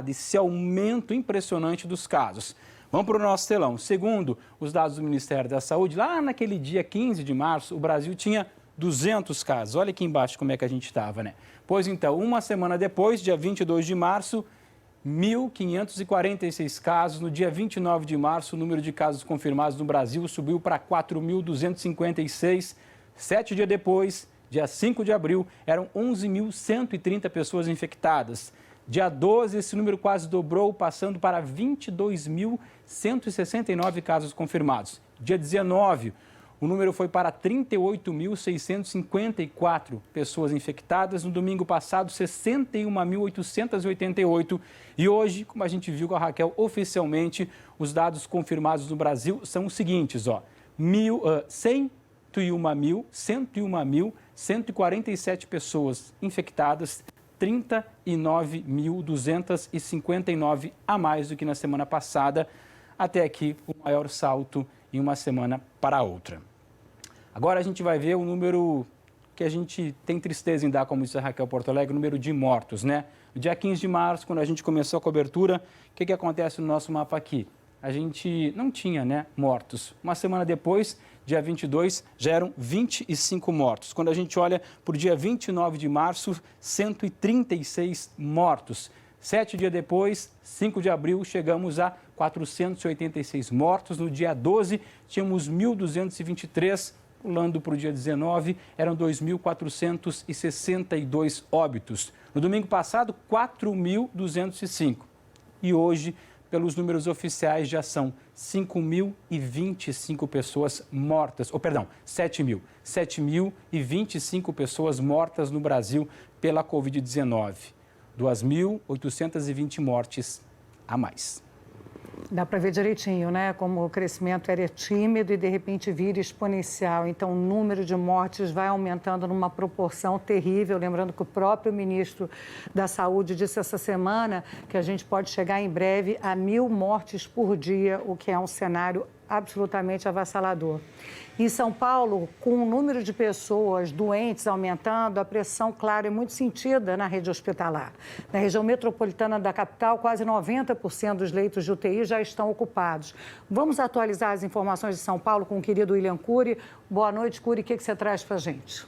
esse aumento impressionante dos casos. Vamos para o nosso telão. Segundo os dados do Ministério da Saúde, lá naquele dia 15 de março, o Brasil tinha 200 casos. Olha aqui embaixo como é que a gente estava, né? Pois então, uma semana depois, dia 22 de março, 1.546 casos. No dia 29 de março, o número de casos confirmados no Brasil subiu para 4.256. 7 dias depois, dia 5 de abril, eram 11.130 pessoas infectadas. Dia 12, esse número quase dobrou, passando para 22.169 casos confirmados. Dia 19, o número foi para 38.654 pessoas infectadas. No domingo passado, 61.888. E hoje, como a gente viu com a Raquel, oficialmente, os dados confirmados no Brasil são os seguintes, ó. 101.147 pessoas infectadas, 39.259 a mais do que na semana passada. Até aqui, o maior salto em uma semana para a outra. Agora a gente vai ver o número que a gente tem tristeza em dar, como disse a Raquel Porto Alegre, o número de mortos, né? No dia 15 de março, quando a gente começou a cobertura, o que acontece no nosso mapa aqui? A gente não tinha, né, mortos. Uma semana depois, dia 22, já eram 25 mortos. Quando a gente olha para o dia 29 de março, 136 mortos. 7 dias depois, 5 de abril, chegamos a 486 mortos. No dia 12, tínhamos 1.223. Pulando para o dia 19, eram 2.462 óbitos. No domingo passado, 4.205. E hoje, pelos números oficiais, já são 5.025 pessoas mortas. 7.000. 7.025 pessoas mortas no Brasil pela Covid-19. 2.820 mortes a mais. Dá para ver direitinho, né? Como o crescimento era tímido e de repente vira exponencial. Então, o número de mortes vai aumentando numa proporção terrível. Lembrando que o próprio ministro da Saúde disse essa semana que a gente pode chegar em breve a 1.000 mortes por dia, o que é um cenário absolutamente avassalador. Em São Paulo, com o número de pessoas doentes aumentando, a pressão, claro, é muito sentida na rede hospitalar. Na região metropolitana da capital, quase 90% dos leitos de UTI já estão ocupados. Vamos atualizar as informações de São Paulo com o querido William Cury. Boa noite, Cury. O que você traz para a gente?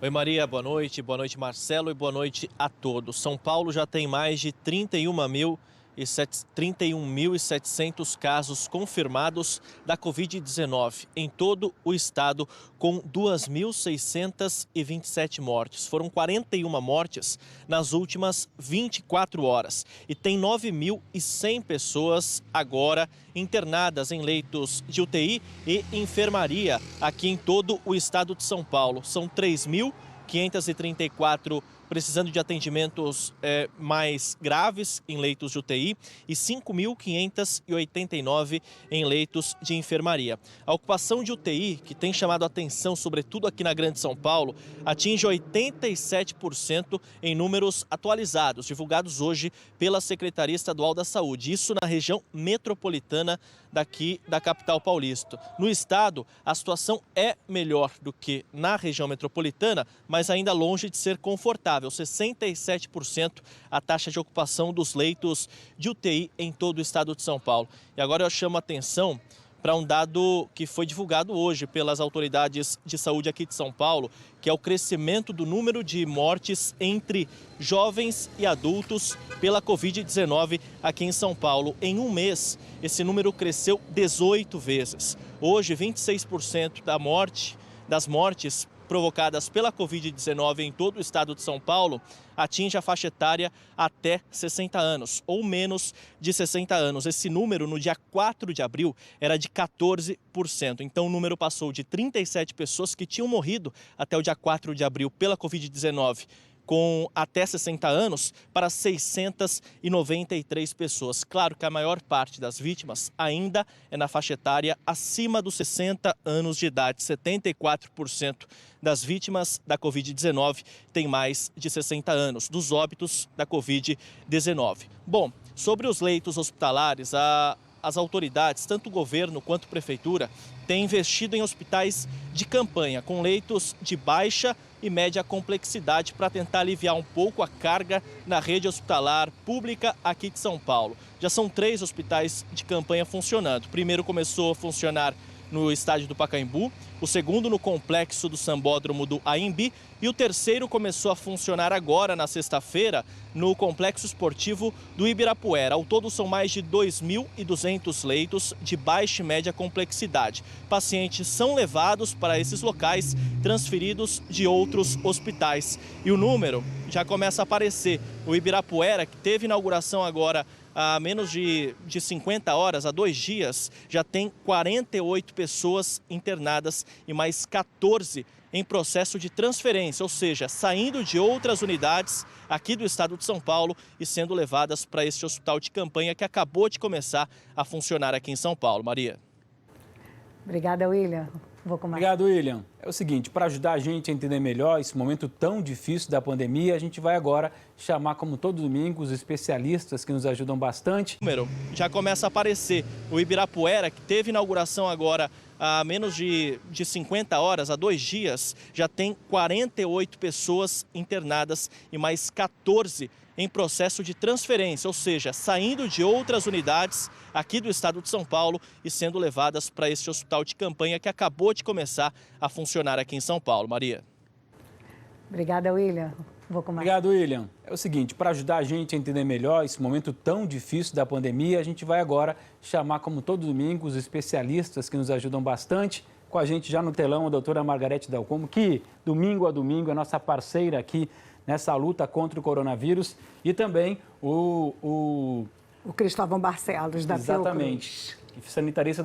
Oi, Maria. Boa noite, Marcelo, e boa noite a todos. São Paulo já tem mais de 31.700 casos confirmados da Covid-19 em todo o estado, com 2.627 mortes. Foram 41 mortes nas últimas 24 horas e tem 9.100 pessoas agora internadas em leitos de UTI e enfermaria aqui em todo o estado de São Paulo. São 3.534 precisando de atendimentos mais graves em leitos de UTI e 5.589 em leitos de enfermaria. A ocupação de UTI, que tem chamado a atenção, sobretudo aqui na Grande São Paulo, atinge 87% em números atualizados, divulgados hoje pela Secretaria Estadual da Saúde. Isso na região metropolitana daqui da capital paulista. No estado, a situação é melhor do que na região metropolitana, mas ainda longe de ser confortável. 67% a taxa de ocupação dos leitos de UTI em todo o estado de São Paulo. E agora eu chamo a atenção para um dado que foi divulgado hoje pelas autoridades de saúde aqui de São Paulo, que é o crescimento do número de mortes entre jovens e adultos pela Covid-19 aqui em São Paulo. Em um mês, esse número cresceu 18 vezes. Hoje, 26% das mortes provocadas pela Covid-19 em todo o estado de São Paulo atinge a faixa etária até 60 anos, ou menos de 60 anos. Esse número, no dia 4 de abril, era de 14%. Então, o número passou de 37 pessoas que tinham morrido até o dia 4 de abril pela Covid-19, com até 60 anos, para 693 pessoas. Claro que a maior parte das vítimas ainda é na faixa etária acima dos 60 anos de idade. 74% das vítimas da Covid-19 têm mais de 60 anos, dos óbitos da Covid-19. Bom, sobre os leitos hospitalares, a as autoridades, tanto o governo quanto a prefeitura, têm investido em hospitais de campanha, com leitos de baixa e média complexidade para tentar aliviar um pouco a carga na rede hospitalar pública aqui de São Paulo. Já são 3 hospitais de campanha funcionando. O primeiro começou a funcionar no estádio do Pacaembu, o segundo no complexo do Sambódromo do Anhembi e o terceiro começou a funcionar agora, na sexta-feira, no complexo esportivo do Ibirapuera. Ao todo são mais de 2.200 leitos de baixa e média complexidade. Pacientes são levados para esses locais, transferidos de outros hospitais. E o número já começa a aparecer. O Ibirapuera, que teve inauguração agora há menos de 50 horas, há 2 dias, já tem 48 pessoas internadas e mais 14 em processo de transferência, ou seja, saindo de outras unidades aqui do estado de São Paulo e sendo levadas para este hospital de campanha que acabou de começar a funcionar aqui em São Paulo. Maria. Obrigada, William. Obrigado, William. É o seguinte, para ajudar a gente a entender melhor esse momento tão difícil da pandemia, a gente vai agora chamar, como todo domingo, os especialistas que nos ajudam bastante. O número já começa a aparecer. O Ibirapuera, que teve inauguração agora há menos de 50 horas, há 2 dias, já tem 48 pessoas internadas e mais 14 em processo de transferência, ou seja, saindo de outras unidades aqui do estado de São Paulo e sendo levadas para este hospital de campanha que acabou de começar a funcionar aqui em São Paulo. Maria. Obrigada, William. Obrigado, William. É o seguinte, para ajudar a gente a entender melhor esse momento tão difícil da pandemia, a gente vai agora chamar, como todo domingo, os especialistas que nos ajudam bastante. Com a gente já no telão, a doutora Margarete Dalcomo, que domingo a domingo é nossa parceira aqui nessa luta contra o coronavírus, e também o Cristóvão Barcelos, da Fiocruz. Exatamente, sanitarista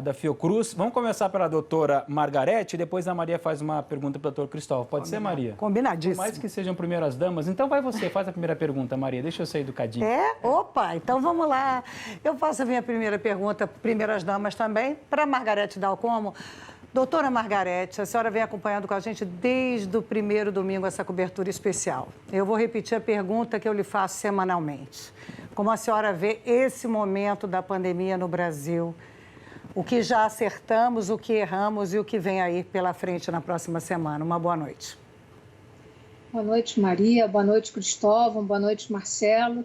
da Fiocruz. Vamos começar pela doutora Margarete, e depois a Maria faz uma pergunta para o doutor Cristóvão. Pode ser, Maria? Combinadíssimo. Por mais que sejam primeiras damas. Então vai você, faz a primeira pergunta, Maria. Deixa eu ser educadinho. Opa, então vamos lá. Eu faço a minha primeira pergunta, primeiras damas também, para Margarete Dalcomo. Doutora Margarete, a senhora vem acompanhando com a gente desde o primeiro domingo essa cobertura especial. Eu vou repetir a pergunta que eu lhe faço semanalmente. Como a senhora vê esse momento da pandemia no Brasil? O que já acertamos, o que erramos e o que vem aí pela frente na próxima semana? Uma boa noite. Boa noite, Maria. Boa noite, Cristóvão. Boa noite, Marcelo.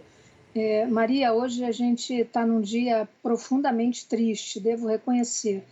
Maria, hoje a gente está num dia profundamente triste, devo reconhecer.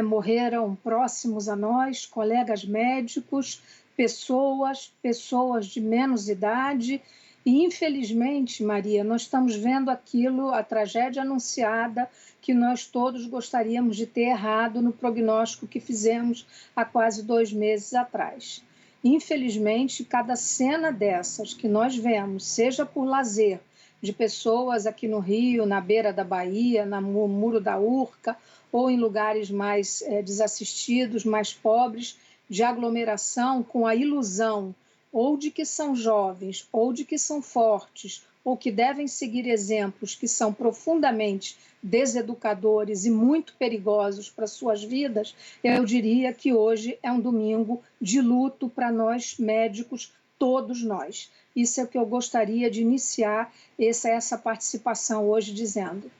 Morreram próximos a nós, colegas médicos, pessoas de menos idade e, infelizmente, Maria, nós estamos vendo a tragédia anunciada que nós todos gostaríamos de ter errado no prognóstico que fizemos há quase 2 meses atrás. Infelizmente, cada cena dessas que nós vemos, seja por lazer, de pessoas aqui no Rio, na beira da Bahia, no Muro da Urca, ou em lugares mais desassistidos, mais pobres, de aglomeração, com a ilusão ou de que são jovens, ou de que são fortes, ou que devem seguir exemplos que são profundamente deseducadores e muito perigosos para suas vidas, eu diria que hoje é um domingo de luto para nós médicos, todos nós. Isso é o que eu gostaria de iniciar essa participação hoje dizendo.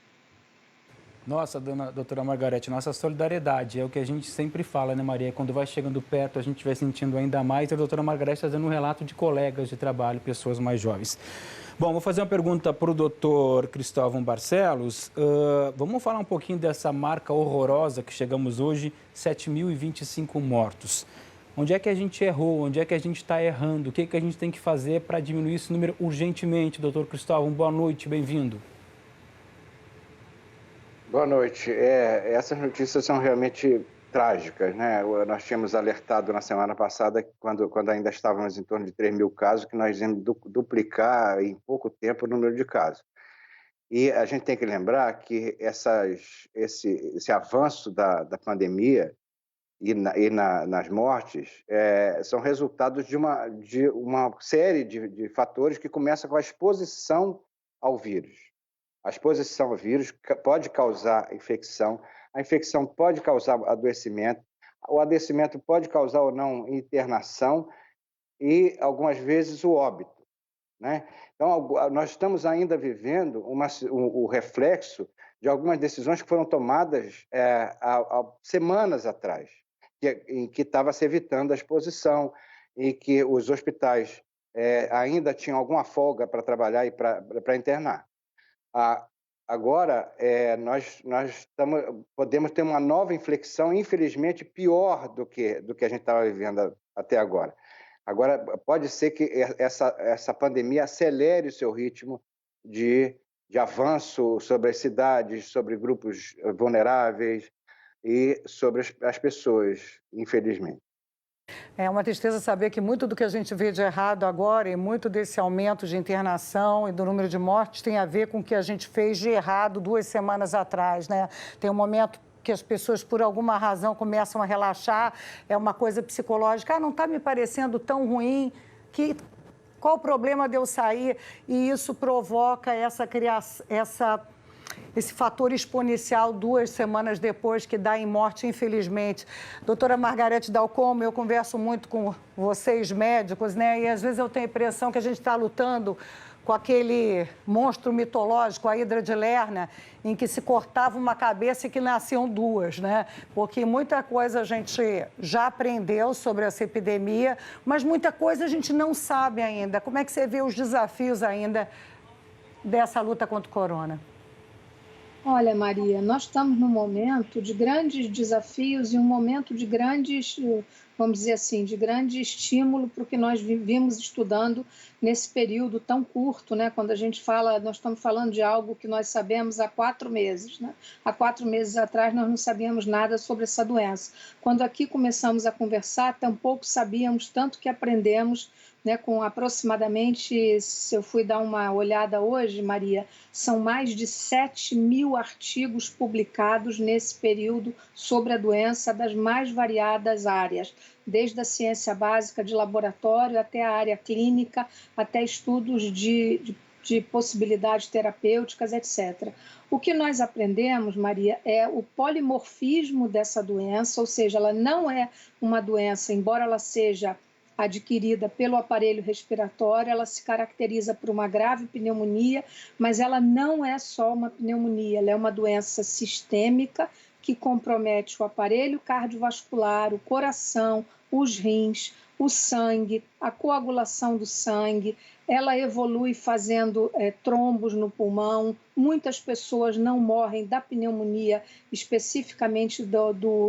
Nossa, doutora Margarete, nossa solidariedade é o que a gente sempre fala, né, Maria? Quando vai chegando perto, a gente vai sentindo ainda mais. A doutora Margarete está dando um relato de colegas de trabalho, pessoas mais jovens. Bom, vou fazer uma pergunta para o doutor Cristóvão Barcelos. Vamos falar um pouquinho dessa marca horrorosa que chegamos hoje, 7.025 mortos. Onde é que a gente errou? Onde é que a gente está errando? O que a gente tem que fazer para diminuir esse número urgentemente? Doutor Cristóvão, boa noite, bem-vindo. Boa noite. Essas notícias são realmente trágicas, né? Nós tínhamos alertado na semana passada, quando ainda estávamos em torno de 3 mil casos, que nós íamos duplicar em pouco tempo o número de casos. E a gente tem que lembrar que esse avanço da pandemia nas mortes são resultados de uma série de fatores que começam com a exposição ao vírus. A exposição ao vírus pode causar infecção, a infecção pode causar adoecimento, o adoecimento pode causar ou não internação e, algumas vezes, o óbito. né? Então, nós estamos ainda vivendo o reflexo de algumas decisões que foram tomadas há semanas atrás, em que estava se evitando a exposição, e que os hospitais ainda tinham alguma folga para trabalhar e para internar. Agora, nós podemos ter uma nova inflexão, infelizmente, pior do que a gente estava vivendo até agora. Agora, pode ser que essa pandemia acelere o seu ritmo de avanço sobre as cidades, sobre grupos vulneráveis e sobre as pessoas, infelizmente. É uma tristeza saber que muito do que a gente vê de errado agora e muito desse aumento de internação e do número de mortes tem a ver com o que a gente fez de errado 2 semanas atrás, né? Tem um momento que as pessoas, por alguma razão, começam a relaxar, é uma coisa psicológica. Não está me parecendo tão ruim, qual o problema de eu sair? E isso provoca esse fator exponencial 2 semanas depois, que dá em morte, infelizmente. Doutora Margarete Dalcomo, eu converso muito com vocês, médicos, né? E às vezes eu tenho a impressão que a gente está lutando com aquele monstro mitológico, a Hidra de Lerna, em que se cortava uma cabeça e que nasciam 2, né? Porque muita coisa a gente já aprendeu sobre essa epidemia, mas muita coisa a gente não sabe ainda. Como é que você vê os desafios ainda dessa luta contra o corona? Olha, Maria, nós estamos num momento de grandes desafios e um momento de grandes, vamos dizer assim, de grande estímulo para o que nós vimos estudando nesse período tão curto, né? Quando a gente fala, nós estamos falando de algo que nós sabemos há 4 meses, né? Há 4 meses atrás nós não sabíamos nada sobre essa doença. Quando aqui começamos a conversar, tampouco sabíamos, tanto que aprendemos, né, com aproximadamente, se eu fui dar uma olhada hoje, Maria, são mais de 7.000 artigos publicados nesse período sobre a doença das mais variadas áreas, desde a ciência básica de laboratório até a área clínica, até estudos de possibilidades terapêuticas, etc. O que nós aprendemos, Maria, é o polimorfismo dessa doença, ou seja, ela não é uma doença, embora ela seja adquirida pelo aparelho respiratório, ela se caracteriza por uma grave pneumonia, mas ela não é só uma pneumonia, ela é uma doença sistêmica que compromete o aparelho cardiovascular, o coração, os rins, o sangue, a coagulação do sangue. Ela evolui fazendo trombos no pulmão. Muitas pessoas não morrem da pneumonia, especificamente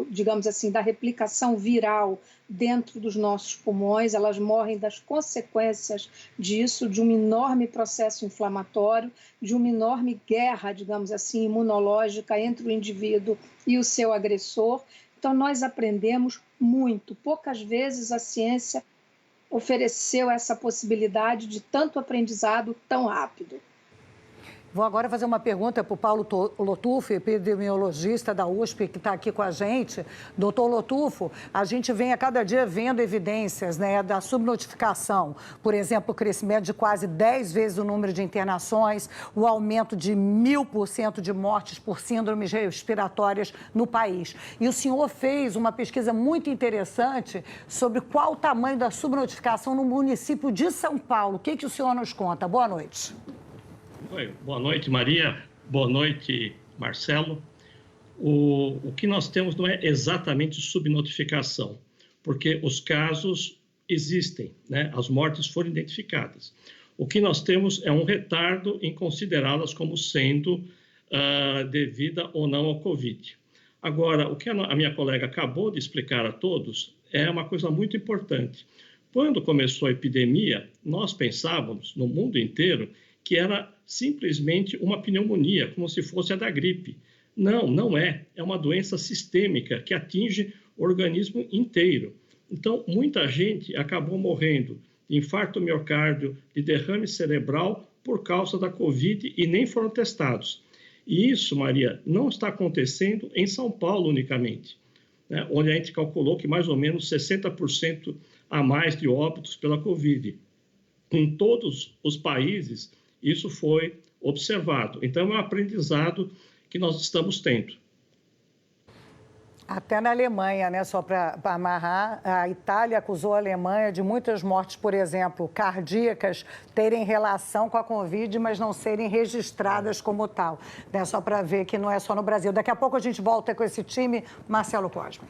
digamos assim, da replicação viral dentro dos nossos pulmões. Elas morrem das consequências disso, de um enorme processo inflamatório, de uma enorme guerra, digamos assim, imunológica entre o indivíduo e o seu agressor. Então, nós aprendemos muito. Poucas vezes a ciência ofereceu essa possibilidade de tanto aprendizado tão rápido. Vou agora fazer uma pergunta para o Paulo Lotufo, epidemiologista da USP, que está aqui com a gente. Doutor Lotufo, a gente vem a cada dia vendo evidências, né, da subnotificação. Por exemplo, o crescimento de quase 10 vezes o número de internações, o aumento de 1000% de mortes por síndromes respiratórias no país. E o senhor fez uma pesquisa muito interessante sobre qual o tamanho da subnotificação no município de São Paulo. O que o senhor nos conta? Boa noite. Oi, boa noite, Maria. Boa noite, Marcelo. O que nós temos não é exatamente subnotificação, porque os casos existem, né? As mortes foram identificadas. O que nós temos é um retardo em considerá-las como sendo devida ou não ao Covid. Agora, o que a minha colega acabou de explicar a todos é uma coisa muito importante. Quando começou a epidemia, nós pensávamos, no mundo inteiro, que era simplesmente uma pneumonia, como se fosse a da gripe. Não, não é. É uma doença sistêmica que atinge o organismo inteiro. Então, muita gente acabou morrendo de infarto miocárdio, de derrame cerebral por causa da Covid e nem foram testados. E isso, Maria, não está acontecendo em São Paulo unicamente, né, onde a gente calculou que mais ou menos 60% a mais de óbitos pela Covid. Em todos os países, isso foi observado. Então, é um aprendizado que nós estamos tendo. Até na Alemanha, né? Só para amarrar, a Itália acusou a Alemanha de muitas mortes, por exemplo, cardíacas, terem relação com a Covid, mas não serem registradas como tal. Né? Só para ver que não é só no Brasil. Daqui a pouco a gente volta com esse time. Marcelo Cosme.